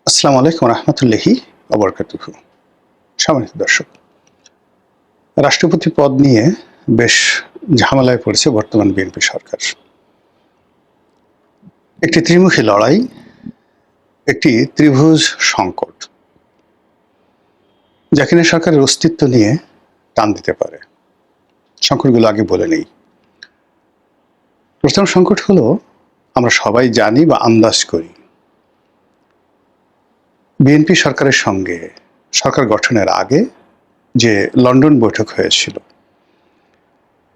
আসসালামু আলাইকুম রহমতুল্লাহি ওয়া বারাকাতুহু। সম্মানিত দর্শক, রাষ্ট্রপতি পদ নিয়ে বেশ ঝামেলায় পড়েছে বর্তমান বিএনপি সরকার। একটি ত্রিমুখী লড়াই, একটি ত্রিভুজ সংকট, যা কিনা সরকারের অস্তিত্ব নিয়ে টান দিতে পারে। সংকটগুলো আগে বলে নেই। প্রথম সংকট হলো, আমরা সবাই জানি বা আন্দাজ করি, বিএনপি সরকারের সঙ্গে সরকার গঠনের আগে যে লন্ডন বৈঠক হয়েছিল,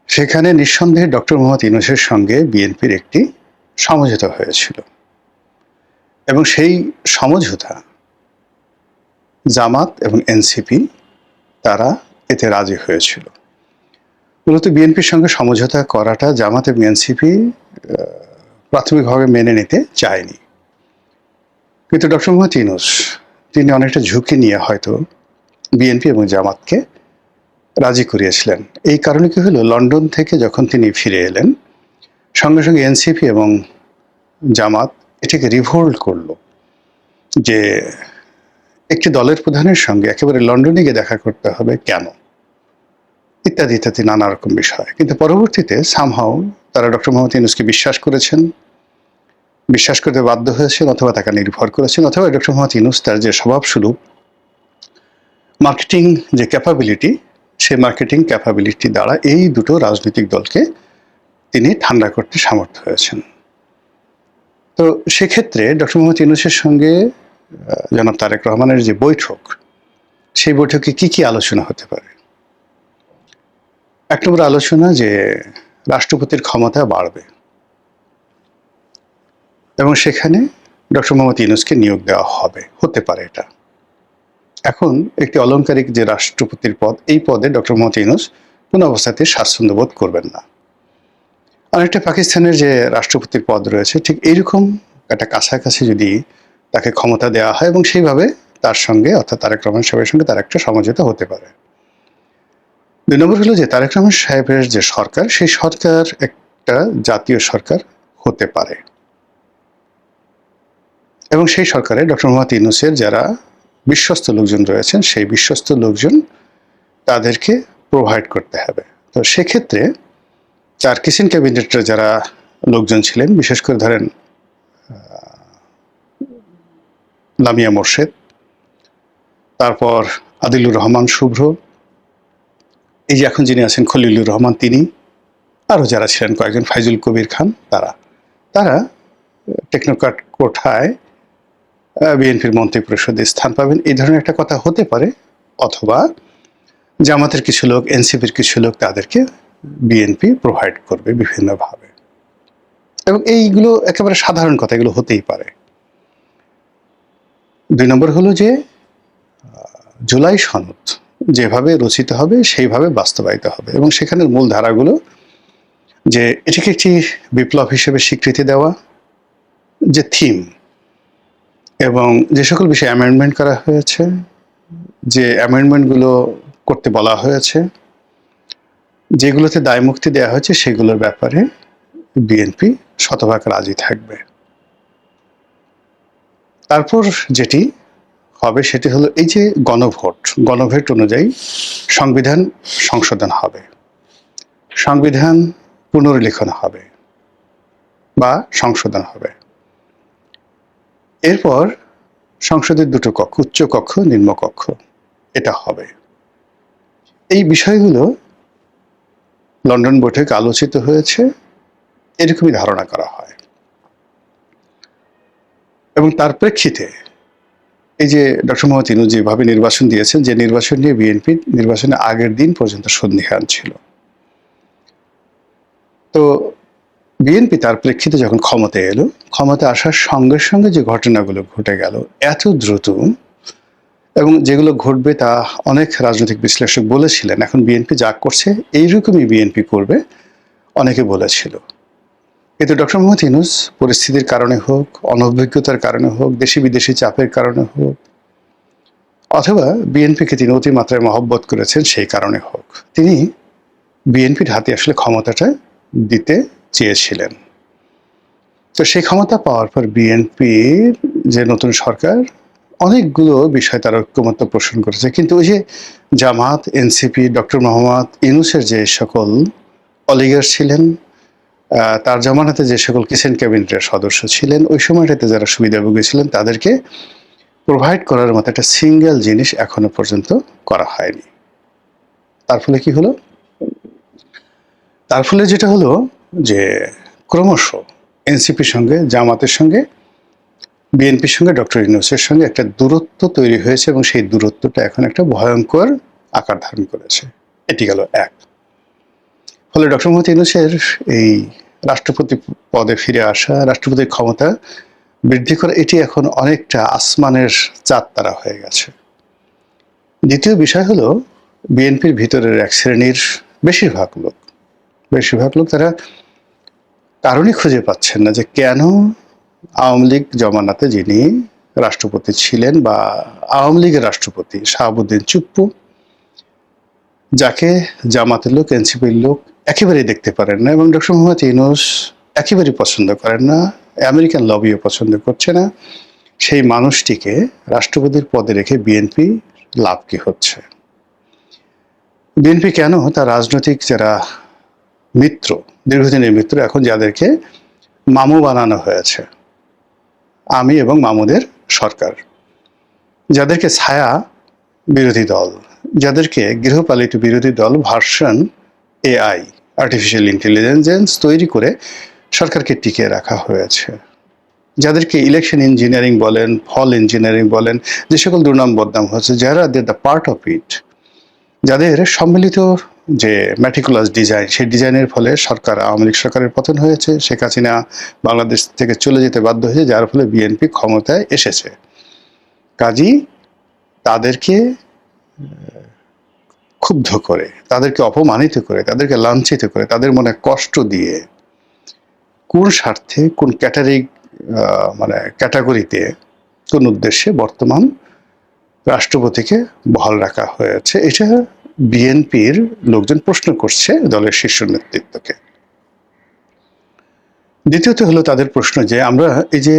সেখানে নিঃসন্দেহে ডক্টর মোহাম্মদ ইউনূসের সঙ্গে বিএনপির একটি সমঝোতা হয়েছিল এবং সেই সমঝোতা জামাত এবং এনসিপি তারা এতে রাজি হয়েছিল। মূলত বিএনপির সঙ্গে সমঝোতা করাটা জামাত এবং এনসিপি প্রাথমিকভাবে মেনে নিতে চায়নি, কিন্তু ডক্টর মোহাম্মদ ইউনূস তিনি অনেকটা ঝুঁকি নিয়ে হয়তো বিএনপি এবং জামাতকে রাজি করিয়েছিলেন। এই কারণে কি হলো, লন্ডন থেকে যখন তিনি ফিরে এলেন, সঙ্গে সঙ্গে এনসিপি এবং জামাত এটাকে রিভোল্ট করলো যে একটি দলের প্রধানের সঙ্গে একেবারে লন্ডনে গিয়ে দেখা করতে হবে কেন, ইত্যাদি ইত্যাদি নানা রকম বিষয়। কিন্তু পরবর্তীতে সামহাও তারা ডক্টর মোহাম্মদ ইউনূসকে বিশ্বাস করেছেন, বিশ্বাস করতে বাধ্য হয়েছেন, অথবা তাকে নির্ভর করেছেন, অথবা ডক্টর মোহাম্মদ ইউনূস তার যে স্বভাবস্বরূপ মার্কেটিং যে ক্যাপাবিলিটি, সেই মার্কেটিং ক্যাপাবিলিটি দ্বারা এই দুটো রাজনৈতিক দলকে তিনি ঠান্ডা করতে সামর্থ্য হয়েছেন। তো সেক্ষেত্রে ডক্টর মোহাম্মদ ইউনূসের সঙ্গে জনাব তারেক রহমানের যে বৈঠক, সেই বৈঠকে কি কি আলোচনা হতে পারে? এক নম্বর আলোচনা যে রাষ্ট্রপতির ক্ষমতা বাড়বে এবং সেখানে ডক্টর মোহাম্মদ ইউনূসকে নিয়োগ দেওয়া হবে, হতে পারে এটা। এখন একটি অলংকারিক যে রাষ্ট্রপতির পদ, এই পদে ডক্টর মোহাম্মদ ইউনূস কোনো অবস্থাতে স্বাচ্ছন্দ্য বোধ করবেন না। অনেকটা পাকিস্তানের যে রাষ্ট্রপতির পদ রয়েছে, ঠিক এইরকম একটা কাছাকাছি যদি তাকে ক্ষমতা দেওয়া হয় এবং সেইভাবে তার সঙ্গে, অর্থাৎ তারেক রহমান সাহেবের সঙ্গে তার একটা সমঝোতা হতে পারে। দুই নম্বর হলো যে তারেক রহমান সাহেবের যে সরকার, সেই সরকার একটা জাতীয় সরকার হতে পারে এবং সেই সরকারে ডক্টর মোহাম্মদ ইউনূসের যারা বিশ্বস্ত লোকজন রয়েছেন, সেই বিশ্বস্ত লোকজন তাদেরকে প্রোভাইড করতে হবে। তো সেক্ষেত্রে চার কিসিন ক্যাবিনেটের যারা লোকজন ছিলেন, বিশেষ করে ধরেন লামিয়া মোর্শেদ, তারপর আদিলুর রহমান শুভ্র, এই যে এখন যিনি আছেন খলিলুর রহমান, তিনি, আরও যারা ছিলেন কয়েকজন, ফাইজুল কবির খান, তারা টেকনোক্র্যাট কোঠায় বিএনপির মন্ত্রী পরিষদে স্থান পাবেন, এই ধরনের একটা কথা হতে পারে। অথবা জামাতের কিছু লোক, এনসিপির কিছু লোক, তাদেরকে বিএনপি প্রোভাইড করবে বিভিন্নভাবে, এবং এইগুলো একেবারে সাধারণ কথা, এগুলো হতেই পারে। দুই নম্বর হলো যে জুলাই সনদ যেভাবে রচিত হবে সেইভাবে বাস্তবায়িত হবে এবং সেখানের মূল ধারাগুলো যে এটিকে একটি বিপ্লব হিসেবে স্বীকৃতি দেওয়া, যে থিম এবং যে সকল বিষয়ে অ্যামেন্ডমেন্ট করা হয়েছে, যে অ্যামেন্ডমেন্টগুলো করতে বলা হয়েছে, যেগুলোতে দায়মুক্তি দেওয়া হয়েছে, সেগুলোর ব্যাপারে বিএনপি শতভাগ রাজি থাকবে। তারপর যেটি হবে সেটি হলো এই যে গণভোট অনুযায়ী সংবিধান সংশোধন হবে, সংবিধান পুনর্লিখন হবে বা সংশোধন হবে। এরপর সংসদের দুটো কক্ষ, উচ্চ কক্ষ, নিম্ন কক্ষ, এটা হবে। এই বিষয়গুলো লন্ডন বৈঠকে আলোচিত হয়েছে, এরকমই ধারণা করা হয়। এবং তার প্রেক্ষিতে এই যে ডক্টর মোহাম্মদ ইউনূস যেভাবে নির্বাচন দিয়েছেন, যে নির্বাচন নিয়ে বিএনপি নির্বাচনের আগের দিন পর্যন্ত সন্দিহান ছিল, তো বিএনপি তার প্রেক্ষিতে যখন ক্ষমতায় এলো, ক্ষমতা আসার সঙ্গে সঙ্গে যে ঘটনাগুলো ঘটে গেল এত দ্রুত, এবং যেগুলো ঘটবে তা অনেক রাজনৈতিক বিশ্লেষক বলেছিলেন এখন বিএনপি যা করছে এইরকমই বিএনপি করবে, অনেকে বলেছিল। কিন্তু ডক্টর মোহাম্মদ ইউনূস পরিস্থিতির কারণে হোক, অনভিজ্ঞতার কারণে হোক, দেশি বিদেশি চাপের কারণে হোক, অথবা বিএনপিকে তিনি অতিমাত্রায় মহব্বত করেছেন সেই কারণে হোক, তিনি বিএনপির হাতে আসলে ক্ষমতাটা দিতে চেয়েছিলেন। তো সেই ক্ষমতা পাওয়ার পর বিএনপির যে নতুন সরকার, অনেকগুলো বিষয় তারা ঐক্যমত্য পোষণ করেছে, কিন্তু ওই যে জামাত, এনসিপি, ডক্টর মোহাম্মদ ইউনূসের যে সকল অলিগার ছিলেন, তার জামানাতে যে সকল কিচেন ক্যাবিনেটের সদস্য ছিলেন, ওই সময়টাতে যারা সুবিধাভোগী ছিলেন তাদেরকে প্রোভাইড করার মতো একটা সিঙ্গেল জিনিস এখনো পর্যন্ত করা হয়নি। তার ফলে কি হলো? তার ফলে যেটা হলো যে ক্রমশ এনসিপির সঙ্গে, জামাতের সঙ্গে, বিএনপির সঙ্গে, ডক্টর ইউনূসের সঙ্গে একটা দূরত্ব তৈরি হয়েছে, এবং সেই দূরত্বটা এখন একটা ভয়ঙ্কর আকার ধারণ করেছে। এটি গেল এক। ফলে ডক্টর মোহাম্মদ ইউনূসের এই রাষ্ট্রপতি পদে ফিরে আসা, রাষ্ট্রপতির ক্ষমতা বৃদ্ধি করা, এটি এখন অনেকটা আসমানের চাঁদ তারা হয়ে গেছে। দ্বিতীয় বিষয় হলো বিএনপির ভিতরের এক শ্রেণীর বেশিরভাগ লোক তারা কারণই খুঁজে পাচ্ছেন না যে কেন আওয়ামী লীগ জমানাতে যিনি রাষ্ট্রপতি ছিলেন, বা আওয়ামী লীগের রাষ্ট্রপতি শাহাবুদ্দিন চুপ্পু, যাকে জামাতের লোক, এনসিপির লোক একেবারেই দেখতে পারেন না, এবং ডক্টর মোহাম্মদ ইউনূস একেবারেই পছন্দ করেন না, আমেরিকান লবিও পছন্দ করছে না, সেই মানুষটিকে রাষ্ট্রপতির পদে রেখে বিএনপি লাভ কি হচ্ছে? বিএনপি কেন তার রাজনৈতিক যারা মিত্র, দীর্ঘদিনের মিত্র, এখন যাদেরকে মামু বানানো হয়েছে, আমি এবং মামুদের সরকার, যাদেরকে ছায়া বিরোধী দল, যাদেরকে গৃহপালিত বিরোধী দল ভার্সন এআই, আর্টিফিশিয়াল ইন্টেলিজেন্স তৈরি করে সরকারকে টিকিয়ে রাখা হয়েছে, যাদেরকে ইলেকশন ইঞ্জিনিয়ারিং বলেন, ফল ইঞ্জিনিয়ারিং বলেন, যে সকল দুর্নাম বদনাম হচ্ছে, যারা দে দ্য পার্ট অফ ইট, যাদের সম্মিলিত যে ম্যাটিকুলাস ডিজাইন, সেই ডিজাইনের ফলে সরকার, আওয়ামী লীগ সরকারের পতন হয়েছে, শেখ হাসিনা বাংলাদেশ থেকে চলে যেতে বাধ্য হয়েছে, যার ফলে বিএনপি ক্ষমতায় এসেছে। কাজী তাদেরকে ক্ষুব্ধ করে, তাদেরকে অপমানিত করে, তাদেরকে লাঞ্ছিত করে, তাদের মনে কষ্ট দিয়ে, কোন স্বার্থে, কোন ক্যাটাগরিতে, কোন উদ্দেশ্যে বর্তমান রাষ্ট্রপতিকে বহাল রাখা হয়েছে, এটা বিএনপির লোকজন প্রশ্ন করছে দলের শীর্ষ নেতৃত্বকে। দ্বিতীয়ত হলো তাদের প্রশ্ন যে আমরা এই যে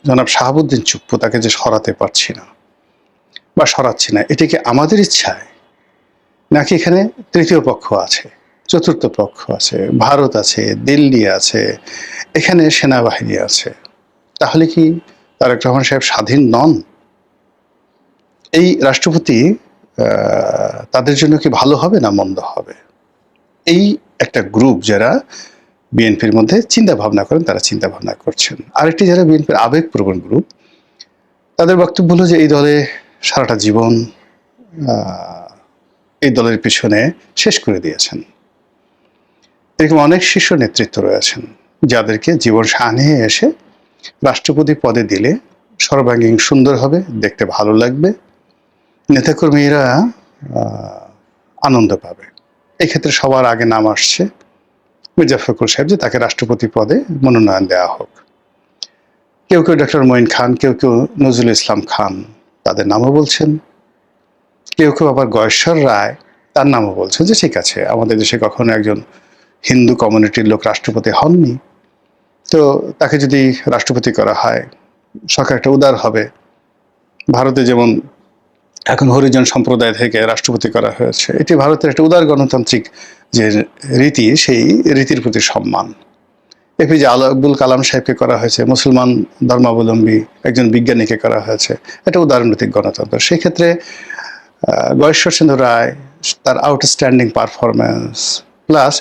জনাব শাহাবুদ্দিন চুপ্পু, তাকে যে সরাতে পারছি না বা সরাচ্ছি না, এটা কি আমাদের ইচ্ছায়, নাকি এখানে তৃতীয় পক্ষ আছে, চতুর্থ পক্ষ আছে, ভারত আছে, দিল্লি আছে, এখানে সেনাবাহিনী আছে? তাহলে কি তারেক রহমান সাহেব স্বাধীন নন? এই রাষ্ট্রপতি তাদের জন্য কি ভালো হবে না মন্দ হবে? এই একটা গ্রুপ যারা বিএনপির মধ্যে চিন্তা ভাবনা করেন, তারা চিন্তা ভাবনা করছেন। আরেকটি যারা বিএনপির আবেগপ্রবণ গ্রুপ, তাদের বক্তব্য হলো যে এই দলে সারাটা জীবন এই দলের পিছনে শেষ করে দিয়েছেন। এরকম অনেক শীর্ষ নেতৃত্ব রয়েছেন যাদেরকে জীবন সানিয়ে এসে রাষ্ট্রপতি পদে দিলে সর্বাঙ্গীন সুন্দর হবে, দেখতে ভালো লাগবে, নেতাকর্মীরা আনন্দ পাবে। এক্ষেত্রে সবার আগে নাম আসছে মির্জা ফখরুল সাহেব, যে তাকে রাষ্ট্রপতি পদে মনোনয়ন দেওয়া হোক। কেউ কেউ ডক্টর মঈন খান, কেউ কেউ নজরুল ইসলাম খান, তাদের নামও বলছেন। কেউ কেউ আবার গয়েশ্বর রায়, তার নামও বলছেন যে ঠিক আছে, আমাদের দেশে কখনো একজন হিন্দু কমিউনিটির লোক রাষ্ট্রপতি হননি, তো তাকে যদি রাষ্ট্রপতি করা হয় সরকার একটা উদার হবে। ভারতে যেমন এখন হরিজন সম্প্রদায় থেকে রাষ্ট্রপতি করা হয়েছে, এটি ভারতের একটা উদার গণতান্ত্রিক যে রীতি, সেই রীতির প্রতি সম্মান। এপিজে আব্দুল কালাম সাহেবকে করা হয়েছে, মুসলমান ধর্মাবলম্বী একজন বিজ্ঞানীকে করা হয়েছে, এটা উদারনৈতিক গণতন্ত্র। সেক্ষেত্রে গয়েশ্বরচন্দ্র রায়, তার আউটস্ট্যান্ডিং পারফরমেন্স, প্লাস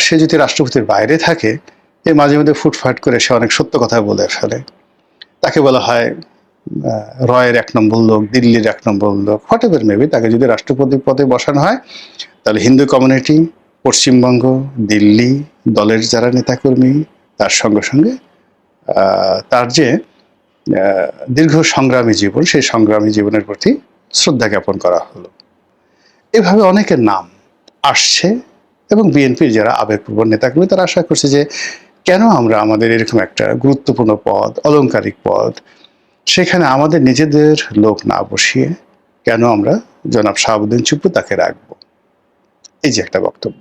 সে যদি রাষ্ট্রপতির বাইরে থাকে, এ মাঝে মধ্যে ফুটফাট করে সে অনেক সত্য কথা বলে ফেলে, তাকে বলা হয় রয়ের 1 নম্বর লোক, দিল্লির 1 নম্বর লোক, হোয়াট এভার মেবি। তাকে যদি রাষ্ট্রপতি পদে বসানো হয়, তাহলে হিন্দু কমিউনিটি, পশ্চিমবঙ্গ, দিল্লি, দলের যারা নেতাকর্মী, তার সঙ্গে সঙ্গে তার যে দীর্ঘ সংগ্রামী জীবন, সেই সংগ্রামী জীবনের প্রতি শ্রদ্ধা জ্ঞাপন করা হলো। এভাবে অনেকের নাম আসছে, এবং বিএনপির যারা আবেগপ্রবণ নেতাকর্মী, তারা আশা করছে যে কেন আমরা আমাদের এরকম একটা গুরুত্বপূর্ণ পদ, অলংকারিক পদ, সেখানে আমাদের নিজেদের লোক না বসিয়ে কেন আমরা জনাব শাহাবুদ্দিন চুপ্পু তাকে রাখবো? এই যে একটা বক্তব্য।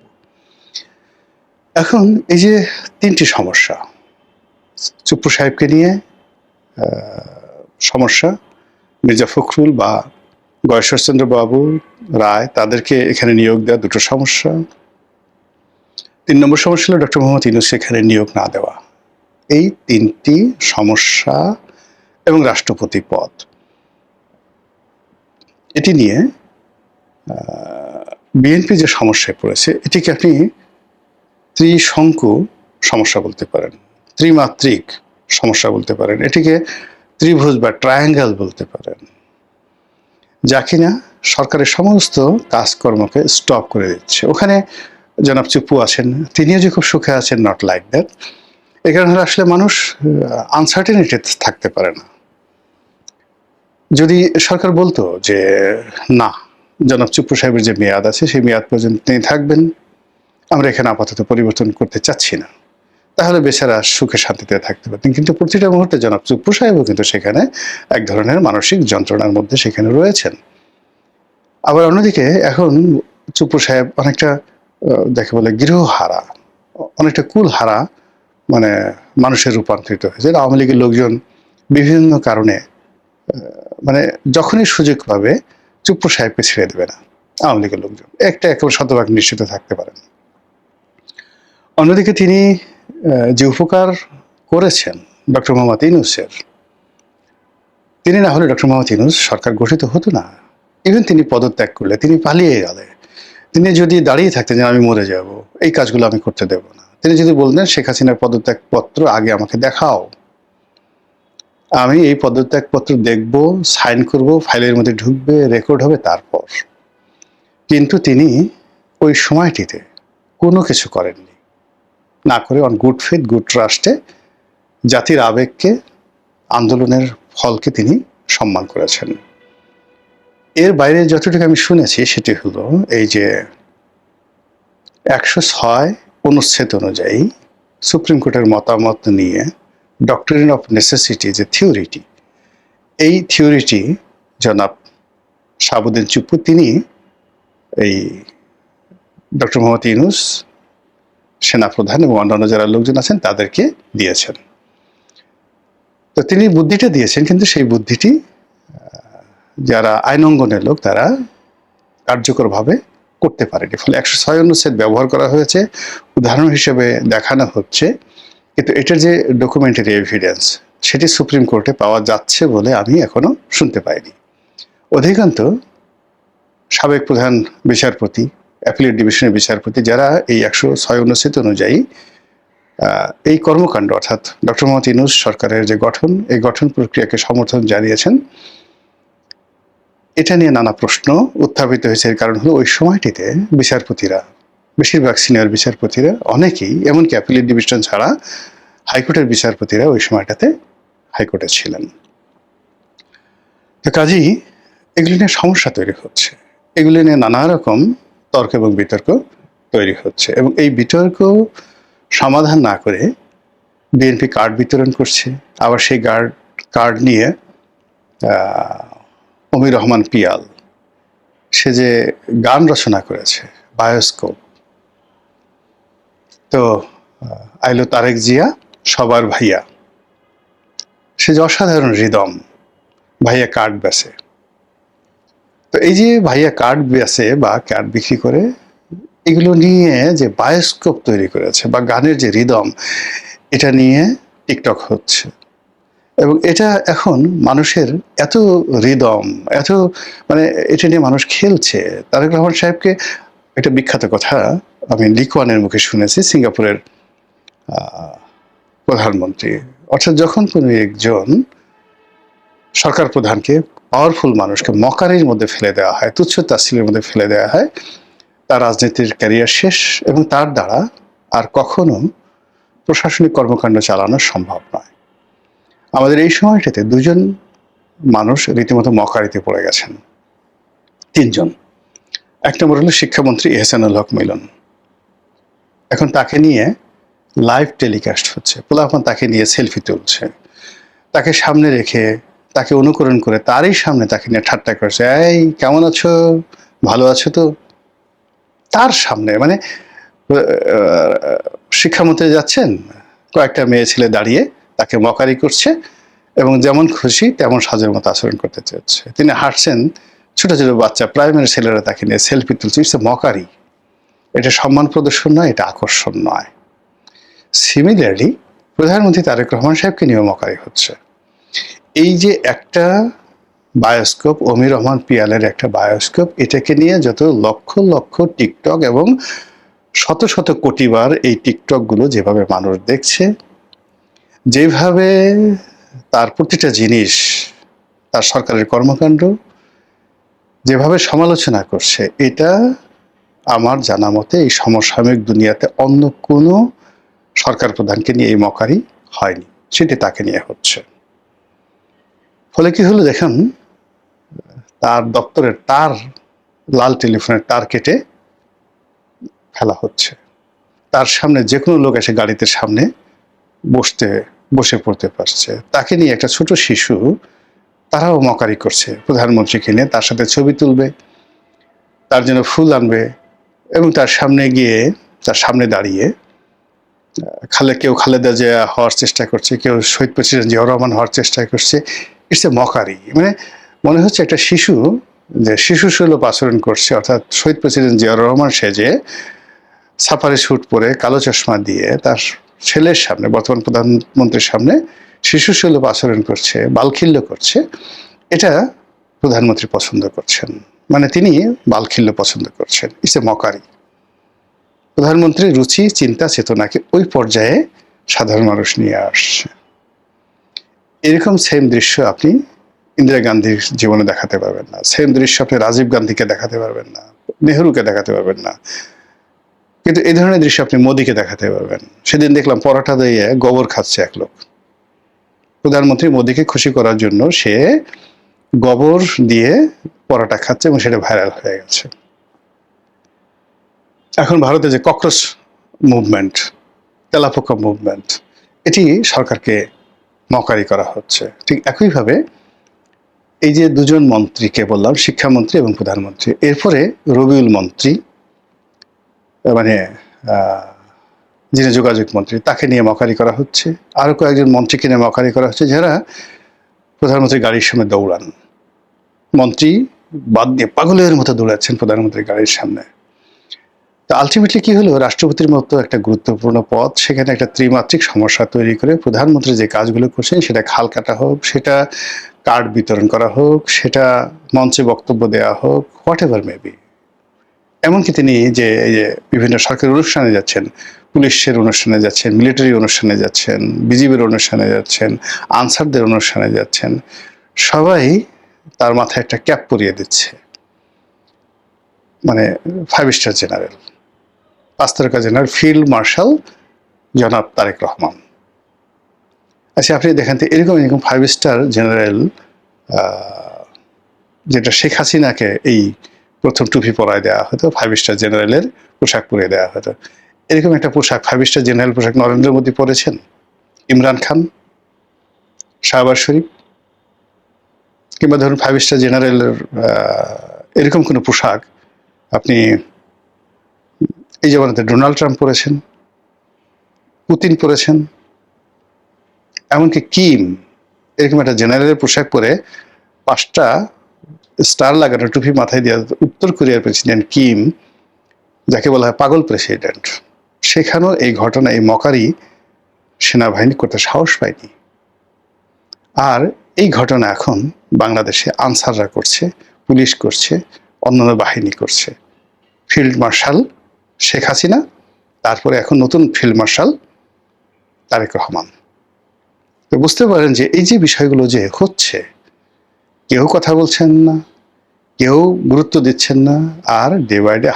এখন এই যে 3টি সমস্যা, চুপ্পু সাহেবকে নিয়ে সমস্যা, মির্জা ফখরুল বা গয়েশ্বরচন্দ্র বাবু রায় তাদেরকে এখানে নিয়োগ দেওয়া দুটো সমস্যা। 3 নম্বর সমস্যা হলো ডক্টর মোহাম্মদ ইউনূস এখানে নিয়োগ না দেওয়া। এই 3টি সমস্যা এবং রাষ্ট্রপতি পদ, এটি নিয়ে বিএনপি যে সমস্যায় পড়েছে এটিকে আপনি ত্রিশঙ্কু সমস্যা বলতে পারেন, ত্রিমাত্রিক সমস্যা বলতে পারেন, এটিকে ত্রিভুজ বা ট্রায়াঙ্গেল বলতে পারেন, যা কিনা সরকারের সমস্ত কাজকর্মকে স্টপ করে দিচ্ছে। ওখানে জনাব চুপ্পু আছেন, তিনিও যে খুব সুখে আছেন, নট লাইক দ্যাট। এই কারণে আসলে মানুষ আনসার্টেনিটি থাকতে পারে না। যদি সরকার বলতো যে না, জনাব চুপ্পু সাহেবের যে মেয়াদ আছে সেই মেয়াদ পর্যন্ত তিনি থাকবেন, আমরা এখানে আপাতত পরিবর্তন করতে চাচ্ছি না, তাহলে বেচারা সুখে শান্তিতে থাকতে পারতেন। কিন্তু প্রতিটা মুহূর্তে জনাব চুপ্পু সাহেবও কিন্তু সেখানে এক ধরনের মানসিক যন্ত্রণার মধ্যে সেখানে রয়েছেন। আবার অন্যদিকে এখন চুপ্পু সাহেব অনেকটা যাকে বলে গৃহহারা, অনেকটা কুলহারা মানে মানুষের রূপান্তরিত হয়েছে। আওয়ামী লীগের লোকজন বিভিন্ন কারণে মানে যখনই সুযোগ পাবে চুপ্পু সাহেবকে ছেড়ে দেবে না আওয়ামী লীগের লোকজন, একেবারে শতভাগ নিশ্চিত থাকতে পারেন। অন্যদিকে তিনি যে উপকার করেছেন ডক্টর মোহাম্মদ ইউনূসের, তিনি না হলে ডক্টর মোহাম্মদ ইউনূস সরকার গঠিত হতো না। ইভেন তিনি পদত্যাগ করলে, তিনি পালিয়ে গেলে, তিনি যদি দাঁড়িয়ে থাকতেন যে আমি মরে যাব, এই কাজগুলো আমি করতে দেব না, তিনি যদি বলতেন শেখ হাসিনার পদত্যাগপত্র আগে আমাকে দেখাও, আমি এই পদত্যাগপত্র দেখব, সাইন করব, ফাইলের মধ্যে ঢুকবে, রেকর্ড হবে, তারপর। কিন্তু তিনি ওই সময়টিতে কোনো কিছু করেননি, না করে অন গুড ফেথ, গুড ট্রাস্টে জাতির আবেগকে, আন্দোলনের ফলকে তিনি সম্মান করেছেন। এর বাইরে যতটুকু আমি শুনেছি সেটি হলো এই যে 106 অনুচ্ছেদ অনুযায়ী সুপ্রিম কোর্টের মতামত নিয়ে ডক্টরিন অফ নেসেসিটি যে থিওরিটি, এই থিওরিটি জনাব শাহাবুদ্দিন চুপ্পু তিনি এই ডক্টর মোহাম্মদ ইউনূস, সেনাপ্রধান এবং অন্যান্য যারা লোকজন আছেন তাদেরকে দিয়েছেন। তো তিনি বুদ্ধিটা দিয়েছেন, কিন্তু সেই বুদ্ধিটি যারা আইনঙ্গনের লোক তারা কার্যকরভাবে করতে পারেনি। ফলে 106 অনুচ্ছেদ ব্যবহার করা হয়েছে, উদাহরণ হিসেবে দেখানো হচ্ছে, কিন্তু এটার যে ডকুমেন্টারি এভিডেন্স সেটি সুপ্রিম কোর্টে পাওয়া যাচ্ছে বলে আমি এখনো শুনতে পাইনি। অধিকাংশ সাবেক প্রধান বিচারপতি, অ্যাপিলেট ডিভিশনের বিচারপতি যারা এই 106 অনুচ্ছেদ অনুযায়ী এই কর্মকাণ্ড অর্থাৎ ডক্টর মোহাম্মদ ইউনূস সরকারের যে গঠন, এই গঠন প্রক্রিয়াকে সমর্থন জানিয়েছেন, এটা নিয়ে নানা প্রশ্ন উত্থাপিত হয়েছে। এর কারণ হলো ওই সময়টিতে বিচারপতিরা, বেশিরভাগ সিনিয়র বিচারপতিরা, অনেকেই এমনকি অ্যাপিলেট ডিভিশন ছাড়া হাইকোর্টের বিচারপতিরা ওই সময়টাতে হাইকোর্টে ছিলেন। তো কাজেই এগুলি নিয়ে সমস্যা তৈরি হচ্ছে, এগুলি নিয়ে নানা রকম তর্ক এবং বিতর্ক তৈরি হচ্ছে, এবং এই বিতর্ক সমাধান না করে বিএনপি কার্ড বিতরণ করছে। আবার সেই কার্ড নিয়ে অমির রহমান পিয়াল সে যে গান রচনা করেছে, বায়োস্কোপ, তো আইলো তারেক জিয়া সবার ভাইয়া, সে যে অসাধারণ হৃদম, ভাইয়া কার্ড বেচে। তো এই যে ভাইয়া কার্ড বেচে বা কার্ড বিক্রি করে, এগুলো নিয়ে যে বায়োস্কোপ তৈরি করেছে বা গানের যে রিদম, এটা নিয়ে টিকটক হচ্ছে, এবং এটা এখন মানুষের এত রিদম, এত মানে এটা নিয়ে মানুষ খেলছে। তারেক রহমান সাহেবকে একটা বিখ্যাত কথা আমি লিকওয়ানের মুখে শুনেছি, সিঙ্গাপুরের প্রধানমন্ত্রী, অর্থাৎ যখন কোনো একজন সরকার প্রধানকে, পাওয়ারফুল মানুষকে মকারির মধ্যে ফেলে দেওয়া হয়, তুচ্ছ তাচ্ছিল্যের মধ্যে ফেলে দেওয়া হয়, তার রাজনীতির ক্যারিয়ার শেষ, এবং তার দ্বারা আর কখনো প্রশাসনিক কর্মকাণ্ড চালানো সম্ভব নয়। আমাদের এই সময়টাতে দুজন মানুষ রীতিমতো মকারিতে পড়ে গেছেন, তিনজন। এক নম্বর হলো শিক্ষামন্ত্রী এহসানুল হক মিলন, এখন তাকে নিয়ে লাইভ টেলিকাস্ট হচ্ছে, পোলাপান তাকে নিয়ে সেলফি তুলছে, তাকে সামনে রেখে, তাকে অনুকরণ করে তারই সামনে তাকে নিয়ে ঠাট্টা করছে, এই কেমন আছো, ভালো আছো তো, তার সামনে। মানে শিক্ষামন্ত্রী যাচ্ছেন, কয়েকটা মেয়ে ছেলে দাঁড়িয়ে তাকে মকারি করছে, এবং যেমন খুশি তেমন সাজের মতো আচরণ করতে চেয়েছে। তিনি হাঁটছেন, ছোট ছোট বাচ্চা প্রাইমারি ছেলেরা তাকে নিয়ে সেলফি তুলছে। It's a mockery. এটা সম্মান প্রদর্শন নয়, এটা আকর্ষণ নয়। সিমিলারলি প্রধানমন্ত্রী তারেক রহমান সাহেবকে নিয়ে মকারি হচ্ছে। এই যে একটা বায়োস্কোপ, অমির রহমান পিয়ালের একটা বায়োস্কোপ, এটাকে নিয়ে যত লক্ষ লক্ষ টিকটক এবং শত শত কোটিবার এই টিকটক গুলো যেভাবে মানুষ দেখছে, যেভাবে তার প্রতিটা জিনিস, তার সরকারের কর্মকাণ্ড যেভাবে সমালোচনা করছে, এটা আমার জানা মতে এই সমসাময়িক দুনিয়াতে অন্য কোনো সরকার প্রধানকে নিয়ে এই মকারি হয়নি, সেটি তাকে নিয়ে হচ্ছে। ফলে কি হলো দেখেন, তার দপ্তরের তার, লাল টেলিফোনের তার কেটে ফেলা হচ্ছে। তার সামনে যে কোনো লোক এসে গাড়িতে সামনে বসে পড়তে পারছে। তাকে নিয়ে একটা ছোট শিশু, তারাও মকারি করছে প্রধানমন্ত্রীকে নিয়ে, তার সাথে ছবি তুলবে, তার জন্য ফুল আনবে এবং তার সামনে গিয়ে, তার সামনে দাঁড়িয়ে কেউ খালেদা জিয়া হওয়ার চেষ্টা করছে, কেউ শহীদ প্রেসিডেন্ট জিয়াউর রহমান হওয়ার চেষ্টা করছে। It's a mockery. মানে মনে হচ্ছে একটা শিশু যে শিশু সুলভ আচরণ করছে, অর্থাৎ শহীদ প্রেসিডেন্ট জিয়াউর রহমান সেজে সাফারি স্যুট পরে কালো চশমা দিয়ে তার ছেলের সামনে, বর্তমান প্রধানমন্ত্রীর সামনে শিশু সুলভ আচরণ করছে, বালখিল্য করছে। এটা প্রধানমন্ত্রী পছন্দ করছেন, মানে তিনি বালখিল্য পছন্দ করছেন। It's a mockery. প্রধানমন্ত্রীর রুচি, চিন্তা, চেতনাকে ওই পর্যায়ে সাধারণ মানুষ নিয়ে আসছে। এরকম সেম দৃশ্য আপনি ইন্দিরা গান্ধীর জীবনে দেখাতে পারবেন না, সেম দৃশ্য আপনি রাজীব গান্ধীকে দেখাতে পারবেন না, নেহরুকে দেখাতে পারবেন না, কিন্তু এই ধরনের দৃশ্য আপনি মোদীকে দেখাতে পারবেন। সেদিন দেখলাম পরোটা দিয়ে গোবর খাচ্ছে এক লোক। প্রধানমন্ত্রী মোদীকে খুশি করার জন্য সে গোবর দিয়ে পরোটা খাচ্ছে এবং সেটা ভাইরাল হয়ে গেছে। এখন ভারতে যে ককরোচ মুভমেন্ট, তেলাপোকা মুভমেন্ট, এটি সরকারকে মকারি করা হচ্ছে। ঠিক একইভাবে এই যে দুজন মন্ত্রীকে বললাম, শিক্ষামন্ত্রী এবং প্রধানমন্ত্রী, এরপরে রবিউল মন্ত্রী, মানে যিনি যোগাযোগ মন্ত্রী, তাকে নিয়ে মকারি করা হচ্ছে। আরো কয়েকজন মন্ত্রীকে নিয়ে মকারি করা হচ্ছে, যারা প্রধানমন্ত্রীর গাড়ির সামনে দৌড়ান। মন্ত্রী বাদ দিয়ে পাগলের মতো দৌড়াচ্ছেন প্রধানমন্ত্রীর গাড়ির সামনে। তো আলটিমেটলি কি হলো, রাষ্ট্রপতির মতো একটা গুরুত্বপূর্ণ পদ, সেখানে একটা ত্রিমাত্রিক সমস্যা তৈরি করে প্রধানমন্ত্রী যে কাজগুলো করছেন, সেটা খাল কাটা হোক, সেটা কার্ড বিতরণ করা হোক, সেটা মঞ্চে বক্তব্য দেওয়া হোক, হোয়াট এভার মেবি। এমনকি তিনি যে এই যে বিভিন্ন সরকারি অনুষ্ঠানে যাচ্ছেন, পুলিশের অনুষ্ঠানে যাচ্ছেন, মিলিটারি অনুষ্ঠানে যাচ্ছেন, বিজিবির অনুষ্ঠানে যাচ্ছেন, আনসারদের অনুষ্ঠানে যাচ্ছেন, সবাই তার মাথায় একটা ক্যাপ পরিয়ে দিচ্ছে, মানে 5 স্টার জেনারেল, 5 তারকা জেনারেল, ফিল্ড মার্শাল জনাব তারেক রহমান। আচ্ছা, আপনি দেখেন তো এরকম 5 স্টার জেনারেল, যেটা শেখ হাসিনাকে এই প্রথম টুপি পরায় দেওয়া হতো, 5 স্টার জেনারেলের পোশাক পরিয়ে দেওয়া হতো, এরকম একটা পোশাক 5 স্টার জেনারেল পোশাক নরেন্দ্র মোদী পরেছেন, ইমরান খান, শাহবাজ শরীফ, কিংবা ধরুন 5 স্টার জেনারেলের এরকম কোনো পোশাক আপনি এই জমানাতে ডোনাল্ড ট্রাম্প পরেছেন, পুতিন পরেছেন, এমনকি কিম এরকম একটা জেনারেলের পোশাক পরে 5টা স্টার লাগানো টুপি মাথায় দিয়ে উত্তর কোরিয়ার প্রেসিডেন্ট কিম, যাকে বলা হয় পাগল প্রেসিডেন্ট, সেখানেও এই ঘটনা, এই মকারি সেনাবাহিনী করতে সাহস পায়নি। আর এই ঘটনা এখন বাংলাদেশে আনসাররা করছে, পুলিশ করছে, অন্যান্য বাহিনী করছে। ফিল্ড মার্শাল শেখ হাসিনা, তারপরে এখন নতুন ফিল্ড মার্শাল তারেক রহমান। তো বুঝতে পারেন যে এই যে বিষয়গুলো যে হচ্ছে, কেউ কথা বলছেন না, কেউ গুরুত্ব দিচ্ছেন না, আর ডে বাই ডে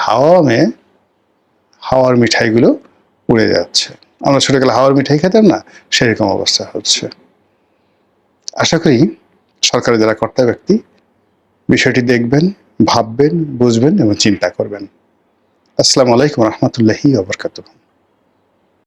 হাওয়ার মিঠাইগুলো উড়ে যাচ্ছে। আমরা ছোটবেলা হাওয়ার মিঠাই খেতাম না, সেরকম অবস্থা হচ্ছে। আশা করি সরকারের যারা কর্তা ব্যক্তি বিষয়টি দেখবেন, ভাববেন, বুঝবেন এবং চিন্তা করবেন। আসসালামু আলাইকুম রহমতুল্লাহি ওয়া বারাকাতুহু।